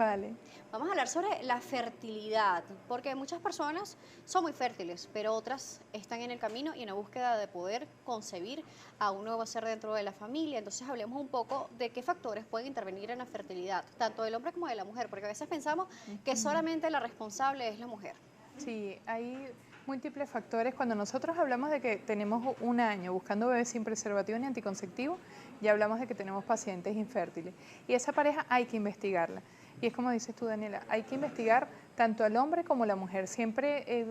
Vale. Vamos a hablar sobre la fertilidad, porque muchas personas son muy fértiles, pero otras están en el camino y en la búsqueda de poder concebir a un nuevo ser dentro de la familia. Entonces hablemos un poco de qué factores pueden intervenir en la fertilidad, tanto del hombre como de la mujer, porque a veces pensamos que Ujú. solamente la responsable es la mujer. Sí, hay múltiples factores. Cuando nosotros hablamos de que tenemos un año buscando bebés sin preservativo ni anticonceptivo, ya hablamos de que tenemos pacientes infértiles. Y esa pareja hay que investigarla. Y es como dices tú, Daniela, hay que investigar tanto al hombre como a la mujer. Siempre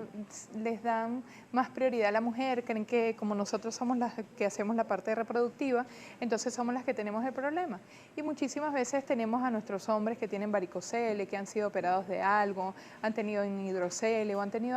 les dan más prioridad a la mujer, creen que como nosotros somos las que hacemos la parte reproductiva, entonces somos las que tenemos el problema. Y muchísimas veces tenemos a nuestros hombres que tienen varicocele, que han sido operados de algo, han tenido hidrocele o han tenido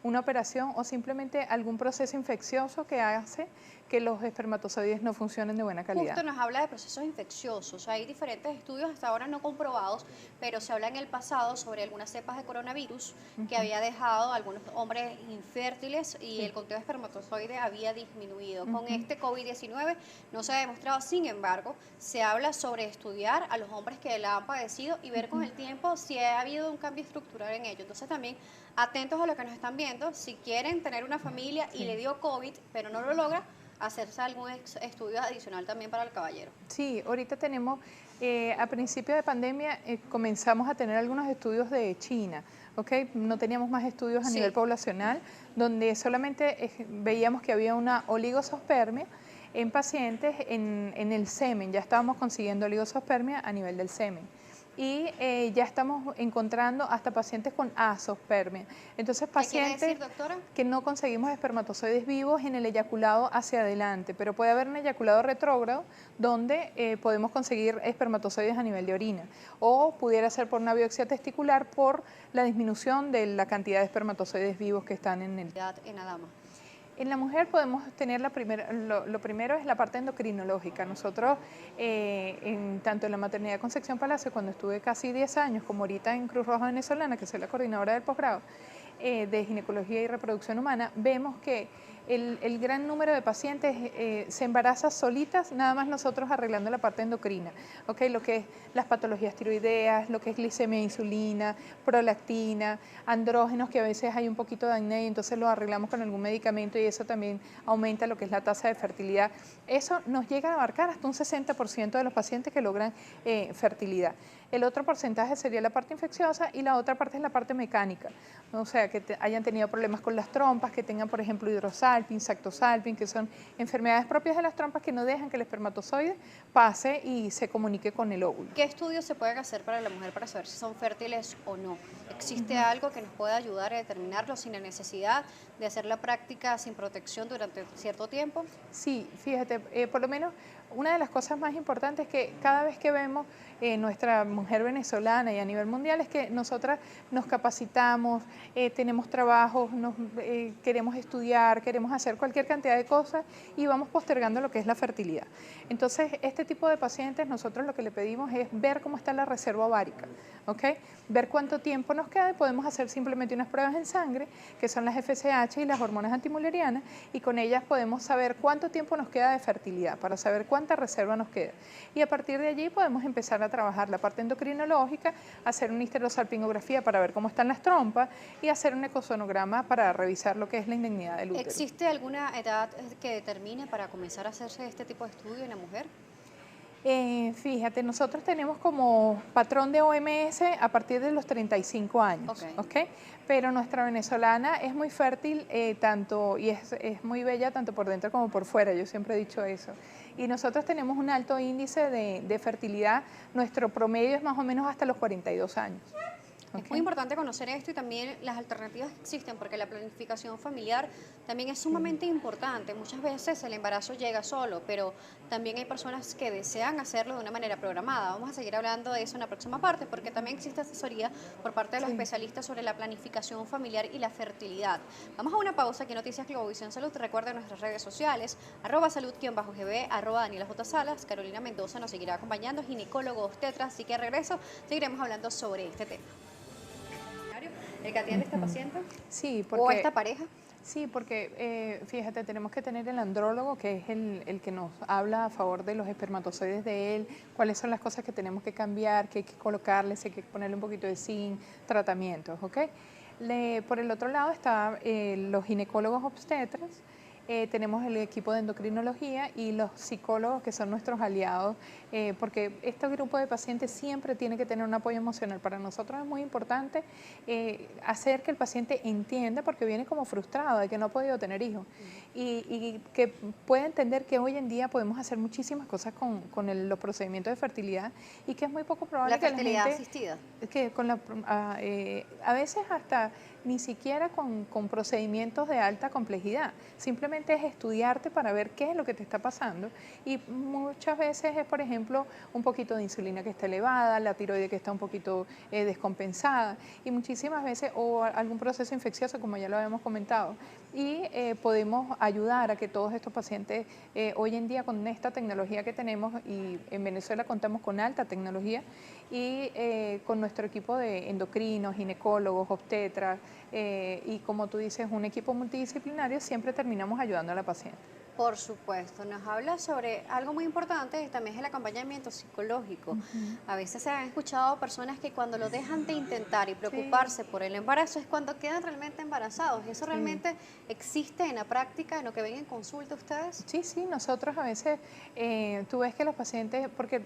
una operación o simplemente algún proceso infeccioso que hace que los espermatozoides no funcionen de buena calidad. Justo nos habla de procesos infecciosos. Hay diferentes estudios hasta ahora no comprobados, pero se habla en el pasado sobre algunas cepas de coronavirus que Ujú. había dejado a algunos hombres infértiles y Sí. el conteo de espermatozoide había disminuido. Con Ujú. este COVID-19 no se ha demostrado, sin embargo, se habla sobre estudiar a los hombres que la han padecido y ver con Ujú. el tiempo si ha habido un cambio estructural en ello. Entonces también atentos a lo que nos están viendo, si quieren tener una familia y le Sí. dio COVID, pero no lo logra, hacerse algún estudio adicional también para el caballero. Sí, ahorita tenemos, a principio de pandemia comenzamos a tener algunos estudios de China, ¿ok? No teníamos más estudios a nivel Sí, poblacional, donde solamente veíamos que había una oligospermia en pacientes en el semen, ya estábamos consiguiendo oligospermia a nivel del semen. Y ya estamos encontrando hasta pacientes con azospermia. Entonces, ¿qué quiere pacientes decir, doctora? que no conseguimos espermatozoides vivos en el eyaculado hacia adelante, pero puede haber un eyaculado retrógrado donde podemos conseguir espermatozoides a nivel de orina, o pudiera ser por una biopsia testicular por la disminución de la cantidad de espermatozoides vivos que están en el. En la dama. En la mujer podemos tener lo primero es la parte endocrinológica. Nosotros, tanto en la maternidad de Concepción Palacio, cuando estuve casi 10 años, como ahorita en Cruz Roja Venezolana, que soy la coordinadora del posgrado de ginecología y reproducción humana, vemos que el gran número de pacientes se embaraza solitas, nada más nosotros arreglando la parte endocrina, ¿okay? Lo que es las patologías tiroideas, lo que es glicemia e insulina, prolactina, andrógenos, que a veces hay un poquito de acné y entonces lo arreglamos con algún medicamento y eso también aumenta lo que es la tasa de fertilidad. Eso nos llega a abarcar hasta un 60% de los pacientes que logran fertilidad. El otro porcentaje sería la parte infecciosa y la otra parte es la parte mecánica, o sea, que hayan tenido problemas con las trompas, que tengan, por ejemplo, hidrosalpin, sactosalpin, que son enfermedades propias de las trompas que no dejan que el espermatozoide pase y se comunique con el óvulo. ¿Qué estudios se pueden hacer para la mujer para saber si son fértiles o no? ¿Existe Ujú. algo que nos pueda ayudar a determinarlo sin la necesidad de hacer la práctica sin protección durante cierto tiempo? Sí, fíjate, por lo menos una de las cosas más importantes que cada vez que vemos nuestra mujer venezolana y a nivel mundial es que nosotras nos capacitamos, tenemos trabajos, queremos estudiar, queremos hacer cualquier cantidad de cosas y vamos postergando lo que es la fertilidad. Entonces, este tipo de pacientes nosotros lo que le pedimos es ver cómo está la reserva ovárica, ¿ok? Ver cuánto tiempo nos queda y podemos hacer simplemente unas pruebas en sangre, que son las FSH y las hormonas antimulerianas, y con ellas podemos saber cuánto tiempo nos queda de fertilidad, para saber cuánta reserva nos queda. Y a partir de allí podemos empezar a trabajar la parte endocrinológica, hacer una histerosalpingografía para ver cómo están las trompas y hacer un ecosonograma para revisar lo que es la indignidad del útero. ¿Existe alguna edad que determine para comenzar a hacerse este tipo de estudio en la mujer? Fíjate, nosotros tenemos como patrón de OMS a partir de los 35 Ok. años, ¿ok? Pero nuestra venezolana es muy fértil tanto y es muy bella tanto por dentro como por fuera, yo siempre he dicho eso. Y nosotros tenemos un alto índice de fertilidad, nuestro promedio es más o menos hasta los 42 años, Es ¿ok? muy importante conocer esto y también las alternativas que existen, porque la planificación familiar también es Sí. sumamente importante. Muchas veces el embarazo llega solo, pero también hay personas que desean hacerlo de una manera programada. Vamos a seguir hablando de eso en la próxima parte, porque también existe asesoría por parte de los Sí. especialistas sobre la planificación familiar y la fertilidad. Vamos a una pausa aquí en Noticias Globovisión Salud. Recuerden nuestras redes sociales, @salud_gb, @Daniela J. Salas. Carolina Mendoza nos seguirá acompañando, ginecólogo obstetra, así que al regreso seguiremos hablando sobre este tema. ¿El que atiende a esta Ujú. paciente Sí, o a porque esta pareja? Sí, porque fíjate, tenemos que tener el andrólogo, que es el que nos habla a favor de los espermatozoides de él, cuáles son las cosas que tenemos que cambiar, qué hay que colocarle, si hay que ponerle un poquito de zinc, tratamientos, ¿ok? Por el otro lado están los ginecólogos obstetras, tenemos el equipo de endocrinología y los psicólogos que son nuestros aliados, porque este grupo de pacientes siempre tiene que tener un apoyo emocional. Para nosotros es muy importante hacer que el paciente entienda, porque viene como frustrado de que no ha podido tener hijos, y que pueda entender que hoy en día podemos hacer muchísimas cosas con los procedimientos de fertilidad y que es muy poco probable La que la fertilidad gente, asistida. que a veces hasta ni siquiera con procedimientos de alta complejidad, simplemente es estudiarte para ver qué es lo que te está pasando y muchas veces es, por ejemplo, un poquito de insulina que está elevada, la tiroide que está un poquito descompensada y muchísimas veces o algún proceso infeccioso como ya lo habíamos comentado y podemos ayudar a que todos estos pacientes hoy en día con esta tecnología que tenemos y en Venezuela contamos con alta tecnología y con nuestro equipo de endocrinos, ginecólogos, obstetras y como tú dices, un equipo multidisciplinario, siempre terminamos ayudando a la paciente. Por supuesto, nos habla sobre algo muy importante, también es el acompañamiento psicológico. Ujú. A veces se han escuchado personas que cuando lo dejan de intentar y Sí, preocuparse por el embarazo es cuando quedan realmente embarazados. ¿Eso sí. realmente existe en la práctica, en lo que ven en consulta ustedes? Sí, sí, nosotros a veces, tú ves que los pacientes, porque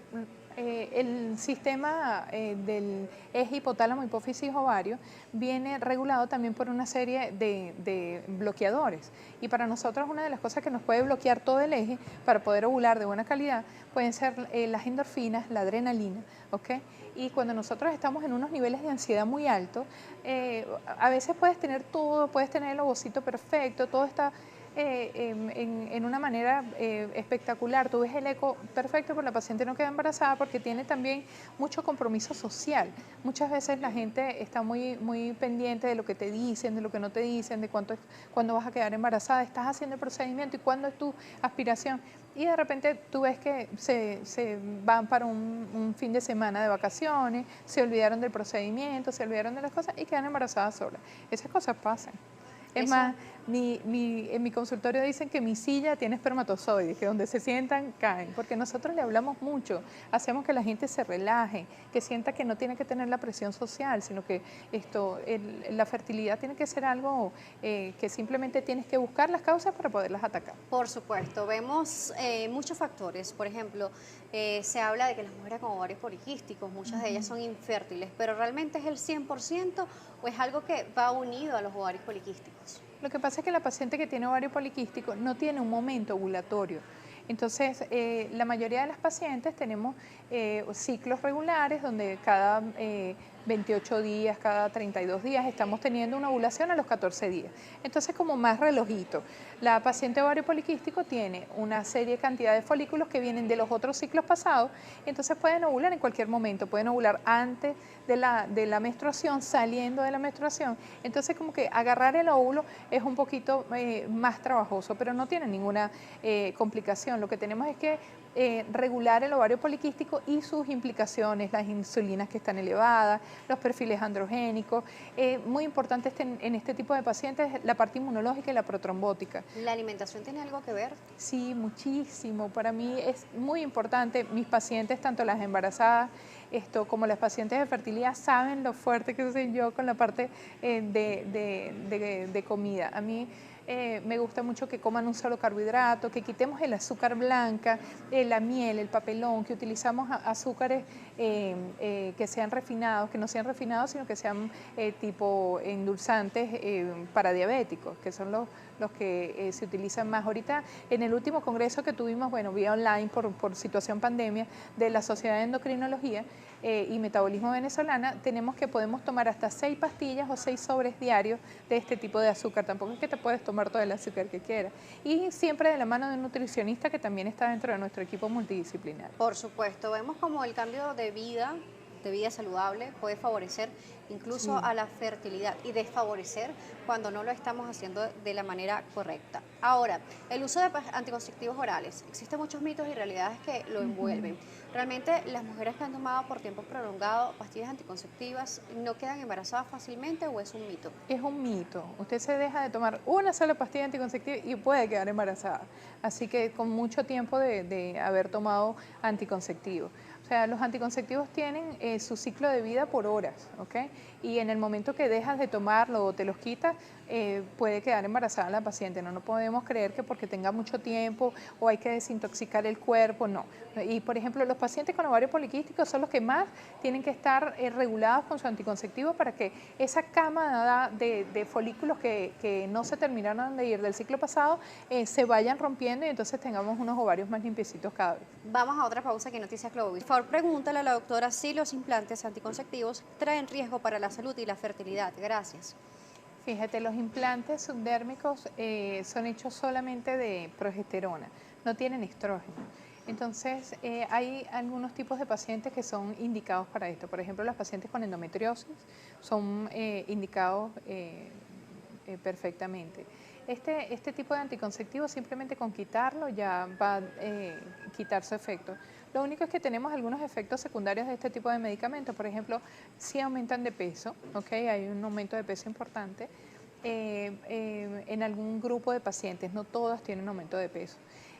el sistema del eje hipotálamo, hipófisis, ovario, viene regulado también por una serie de bloqueadores. Y para nosotros una de las cosas que nos puede bloquear todo el eje para poder ovular de buena calidad pueden ser las endorfinas, la adrenalina, ¿ok? Y cuando nosotros estamos en unos niveles de ansiedad muy altos, a veces puedes tener todo, puedes tener el ovocito perfecto, todo está en una manera espectacular. Tú ves el eco perfecto, pero la paciente no queda embarazada porque tiene también mucho compromiso social. Muchas veces la gente está muy pendiente de lo que te dicen, de lo que no te dicen, de cuándo vas a quedar embarazada, estás haciendo el procedimiento y cuándo es tu aspiración. Y de repente tú ves que se van para un fin de semana de vacaciones, se olvidaron del procedimiento, se olvidaron de las cosas y quedan embarazadas solas. Esas cosas pasan. Es Eso más, en mi consultorio dicen que mi silla tiene espermatozoides, que donde se sientan caen, porque nosotros le hablamos mucho, hacemos que la gente se relaje, que sienta que no tiene que tener la presión social, sino que la fertilidad tiene que ser algo que simplemente tienes que buscar las causas para poderlas atacar. por supuesto, vemos muchos factores. Por ejemplo, se habla de que las mujeres con ovarios poliquísticos, muchas de ellas son infértiles, pero ¿realmente es el 100% o es algo que va unido a los ovarios poliquísticos? Lo que pasa es que la paciente que tiene ovario poliquístico no tiene un momento ovulatorio. Entonces, la mayoría de las pacientes tenemos ciclos regulares donde cada 28 días, cada 32 días estamos teniendo una ovulación a los 14 días. Entonces, como más relojito. La paciente ovario poliquístico tiene una serie de cantidad de folículos que vienen de los otros ciclos pasados, entonces pueden ovular en cualquier momento, pueden ovular antes de la menstruación, saliendo de la menstruación. Entonces, como que agarrar el óvulo es un poquito más trabajoso, pero no tiene ninguna complicación. Lo que tenemos es que regular el ovario poliquístico y sus implicaciones, las insulinas que están elevadas, los perfiles androgénicos. Muy importante en este tipo de pacientes la parte inmunológica y la protrombótica. ¿La alimentación tiene algo que ver? Sí, muchísimo. Para mí es muy importante. Mis pacientes, tanto las embarazadas como las pacientes de fertilidad, saben lo fuerte que soy yo con la parte de comida. A mí me gusta mucho que coman un solo carbohidrato, que quitemos el azúcar blanca, la miel, el papelón, que utilizamos azúcares que sean refinados, que no sean refinados, sino que sean tipo endulzantes para diabéticos, que son los que se utilizan más. Ahorita, en el último congreso que tuvimos, bueno, vía online por situación pandemia, de la Sociedad de Endocrinología y Metabolismo Venezolana, podemos tomar hasta 6 pastillas o 6 sobres diarios de este tipo de azúcar. Tampoco es que te puedes tomar todo el azúcar que quieras. Y siempre de la mano de un nutricionista que también está dentro de nuestro equipo multidisciplinario. Por supuesto, vemos como el cambio de vida de vida saludable, puede favorecer incluso Sí. a la fertilidad y desfavorecer cuando no lo estamos haciendo de la manera correcta. Ahora, el uso de anticonceptivos orales. Existen muchos mitos y realidades que lo Ujú. envuelven. Realmente las mujeres que han tomado por tiempo prolongado pastillas anticonceptivas no quedan embarazadas fácilmente o es un mito. Es un mito. Usted se deja de tomar una sola pastilla anticonceptiva y puede quedar embarazada. Así que con mucho tiempo de haber tomado anticonceptivos. O sea, los anticonceptivos tienen su ciclo de vida por horas, ¿ok? Y en el momento que dejas de tomarlo o te los quitas, puede quedar embarazada la paciente. No podemos creer que porque tenga mucho tiempo o hay que desintoxicar el cuerpo, no. Y por ejemplo, los pacientes con ovario poliquístico son los que más tienen que estar regulados con su anticonceptivo para que esa cama de folículos que no se terminaron de ir del ciclo pasado se vayan rompiendo y entonces tengamos unos ovarios más limpiecitos cada vez. Vamos a otra pausa aquí en Noticias Global. Por favor, pregúntale a la doctora si los implantes anticonceptivos traen riesgo para la salud y la fertilidad. Gracias. Fíjate, los implantes subdérmicos son hechos solamente de progesterona, no tienen estrógeno. Entonces, hay algunos tipos de pacientes que son indicados para esto. Por ejemplo, los pacientes con endometriosis son indicados perfectamente. Este tipo de anticonceptivo simplemente con quitarlo ya va a quitar su efecto. Lo único es que tenemos algunos efectos secundarios de este tipo de medicamentos. Por ejemplo, si aumentan de peso, ¿ok? Hay un aumento de peso importante en algún grupo de pacientes, no todas tienen aumento de peso.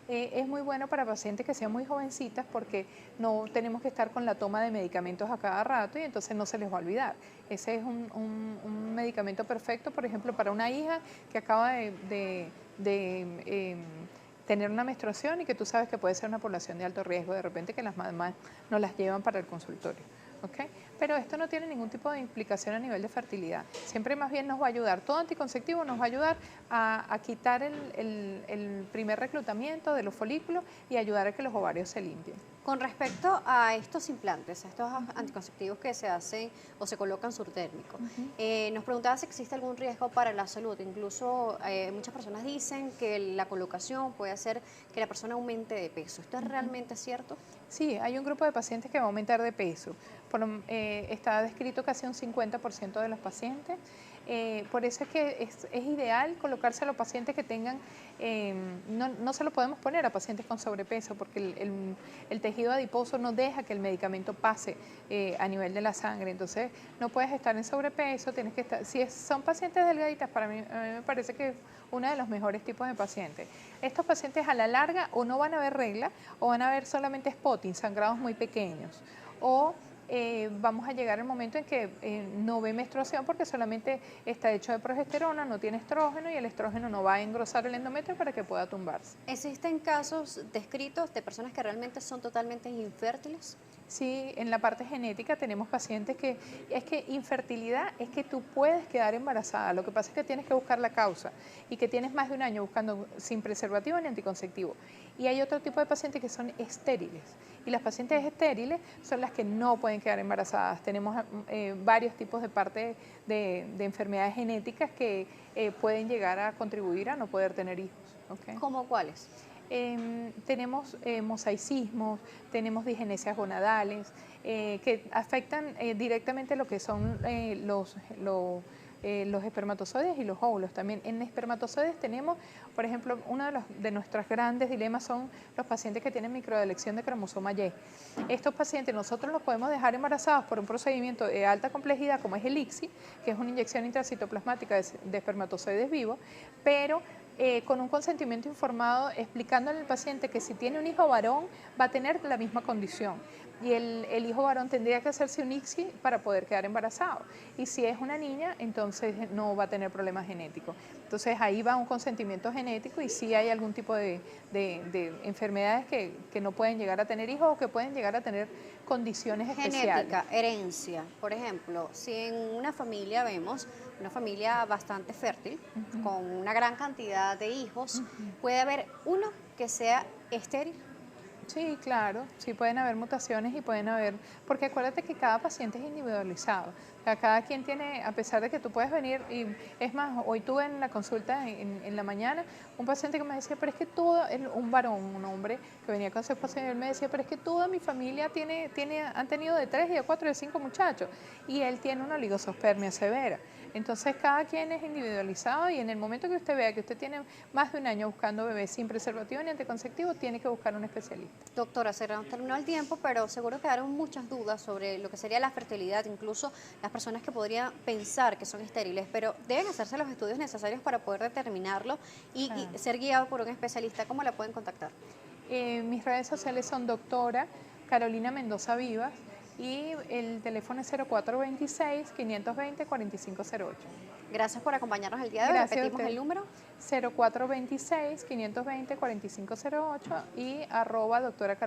Es muy bueno para pacientes que sean muy jovencitas porque no tenemos que estar con la toma de medicamentos a cada rato y entonces no se les va a olvidar. Ese es un medicamento perfecto, por ejemplo, para una hija que acaba de tener una menstruación y que tú sabes que puede ser una población de alto riesgo, de repente que las mamás no las llevan para el consultorio. ¿Ok? Pero esto no tiene ningún tipo de implicación a nivel de fertilidad. Siempre más bien nos va a ayudar, todo anticonceptivo nos va a ayudar a quitar el primer reclutamiento de los folículos y ayudar a que los ovarios se limpien. Con respecto a estos implantes, a estos anticonceptivos que se hacen o se colocan surtérmicos, Ujú. nos preguntaba si existe algún riesgo para la salud. Incluso muchas personas dicen que la colocación puede hacer que la persona aumente de peso. ¿Esto es realmente cierto? Sí, hay un grupo de pacientes que va a aumentar de peso. Está descrito casi un 50% de los pacientes. Por eso es que es ideal colocárselo a los pacientes que tengan, no se lo podemos poner a pacientes con sobrepeso porque el tejido adiposo no deja que el medicamento pase a nivel de la sangre. Entonces no puedes estar en sobrepeso, tienes que estar, si son pacientes delgaditas, para mí, a mí me parece que es uno de los mejores tipos de pacientes. Estos pacientes a la larga o no van a ver regla o van a ver solamente spotting, sangrados muy pequeños. O vamos a llegar al momento en que no ve menstruación porque solamente está hecho de progesterona, no tiene estrógeno y el estrógeno no va a engrosar el endometrio para que pueda tumbarse. ¿Existen casos descritos de personas que realmente son totalmente infértiles? Sí, en la parte genética tenemos pacientes que es que infertilidad es que tú puedes quedar embarazada, lo que pasa es que tienes que buscar la causa y que tienes más de un año buscando sin preservativo ni anticonceptivo. Y hay otro tipo de pacientes que son estériles y las pacientes estériles son las que no pueden quedar embarazadas. Tenemos varios tipos de parte de enfermedades genéticas que pueden llegar a contribuir a no poder tener hijos. ¿Ok? ¿Cómo cuáles? Tenemos mosaicismos, tenemos digenesias gonadales, que afectan directamente lo que son los espermatozoides y los óvulos. También en espermatozoides tenemos, por ejemplo, uno de nuestros grandes dilemas son los pacientes que tienen microdelección de cromosoma Y. Estos pacientes nosotros los podemos dejar embarazados por un procedimiento de alta complejidad como es el ICSI, que es una inyección intracitoplasmática de espermatozoides vivos, pero con un consentimiento informado explicándole al paciente que si tiene un hijo varón va a tener la misma condición y el hijo varón tendría que hacerse un ICSI para poder quedar embarazado y si es una niña entonces no va a tener problemas genéticos. Entonces ahí va un consentimiento genético y sí hay algún tipo de enfermedades que no pueden llegar a tener hijos o que pueden llegar a tener condiciones especiales. Genética, herencia. Por ejemplo, si en una familia vemos una familia bastante fértil, Ujú, con una gran cantidad de hijos, ujú. puede haber uno que sea estéril. Sí, claro, sí pueden haber mutaciones y pueden haber, porque acuérdate que cada paciente es individualizado. O sea, cada quien tiene, a pesar de que tú puedes venir, y es más, hoy tuve en la consulta en la mañana un paciente que me decía, pero es que todo, un varón, un hombre que venía con su esposa y él me decía, pero es que toda mi familia han tenido de 3 y de 4 y de 5 muchachos y él tiene una oligosospermia severa. Entonces cada quien es individualizado y en el momento que usted vea que usted tiene más de un año buscando bebés sin preservativo ni anticonceptivo, tiene que buscar un especialista. Doctora, se nos terminó el tiempo, pero seguro quedaron muchas dudas sobre lo que sería la fertilidad, incluso las personas que podrían pensar que son estériles, pero deben hacerse los estudios necesarios para poder determinarlo y ser guiado por un especialista. ¿Cómo la pueden contactar? Mis redes sociales son doctora Carolina Mendoza Vivas y el teléfono es 0426-520-4508. Gracias por acompañarnos el día de hoy. Gracias a Repetimos usted. el número. 0426-520-4508 y @ doctora Carolina.